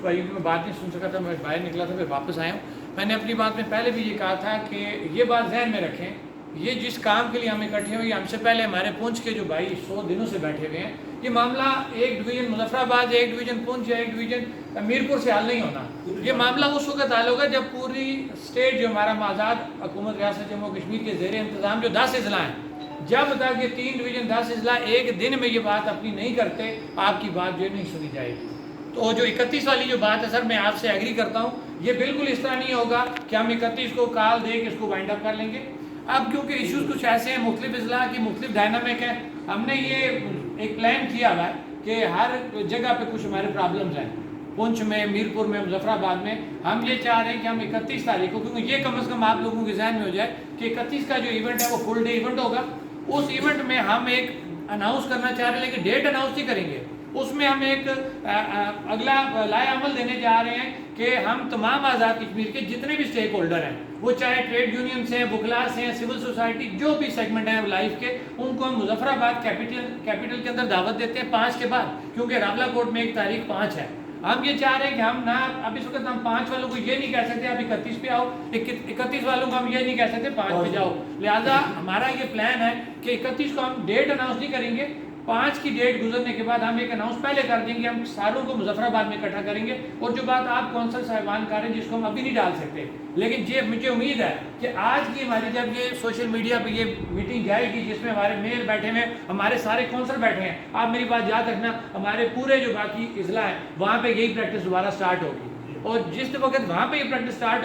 بھائیوں کی میں بات نہیں سن سکا تھا، میں باہر نکلا تھا، پھر واپس آیا ہوں. میں نے اپنی بات میں پہلے بھی یہ کہا تھا کہ یہ بات ذہن میں رکھیں، یہ جس کام کے لیے ہم اکٹھے ہوئے، ہم سے پہلے ہمارے پونچھ کے جو بھائی 100 دنوں سے بیٹھے ہوئے ہیں، یہ معاملہ ایک ڈویژن مظفر آباد، ایک ڈویژن پونچھ یا ایک ڈویژن میرپور سے حل نہیں ہونا. یہ معاملہ اس وقت حل ہوگا جب پوری اسٹیٹ جو ہمارا آزاد حکومت ریاست جموں کشمیر کے زیر انتظام جو 10 اضلاع ہیں، جب تک یہ 3 ڈویژن 10 اضلاع ایک دن میں یہ بات اپنی نہیں کرتے، آپ کی بات جو نہیں سنی جائے گی. تو جو 31 والی جو بات ہے سر، میں آپ سے ایگری کرتا ہوں، یہ بالکل اس طرح نہیں ہوگا کہ ہم 31 کو کال دے کے اس کو وائنڈ اپ کر لیں گے. اب کیونکہ ایشوز کچھ ایسے ہیں، مختلف اضلاع کی مختلف ڈائنامک ہے، ہم نے یہ ایک پلان کیا ہوا ہے کہ ہر جگہ پہ کچھ ہمارے پرابلمز ہیں، پونچھ میں، میرپور میں، مظفر آباد میں. ہم یہ چاہ رہے ہیں کہ ہم 31 تاریخ کو، کیونکہ یہ کم از کم آپ لوگوں کے ذہن میں ہو جائے کہ 31 کا جو ایونٹ ہے وہ فل ڈے ایونٹ ہوگا. اس ایونٹ میں ہم ایک اناؤنس کرنا چاہ رہے ہیں، لیکن ڈیٹ اناؤنس نہیں کریں گے. اس میں ہم ایک اگلا لائے عمل دینے جا رہے ہیں کہ ہم تمام آزاد کشمیر کے جتنے بھی سٹیک ہولڈر ہیں، وہ چاہے ٹریڈ یونینز ہیں، وکلاس ہیں، سول سوسائٹی، جو بھی سیگمنٹ ہیں لائف کے، ان کو ہم مظفر آباد کیپٹل کے اندر دعوت دیتے ہیں 5 کے بعد، کیونکہ راولہ کوٹ میں ایک تاریخ 5 ہے. ہم یہ چاہ رہے ہیں کہ ہم نہ اب اس وقت ہم 5 والوں کو یہ نہیں کہہ سکتے آپ 31 پہ آؤ، 31 والوں کو ہم یہ نہیں کہہ سکتے 5 پہ جاؤ. لہٰذا ہمارا یہ پلان ہے کہ 31 کو ہم ڈیٹ اناؤنس نہیں کریں گے، 5 کی ڈیٹ گزرنے کے بعد ہم ایک اناؤنس پہلے کر دیں گے، ہم ساروں کو مظفر آباد میں اکٹھا کریں گے. اور جو بات آپ کونسل صاحبان کر رہے ہیں جس کو ہم ابھی نہیں ڈال سکتے، لیکن یہ مجھے امید ہے کہ آج کی ہماری جب یہ سوشل میڈیا پہ یہ میٹنگ جائے گی جس میں ہمارے میئر بیٹھے ہوئے ہیں، ہمارے سارے کونسل بیٹھے ہیں، آپ میری بات یاد رکھنا، ہمارے پورے جو باقی اضلاع ہیں وہاں پہ یہی پریکٹس دوبارہ سٹارٹ ہوگی. اور جس وقت وہاں پہ یہ پریکٹس سٹارٹ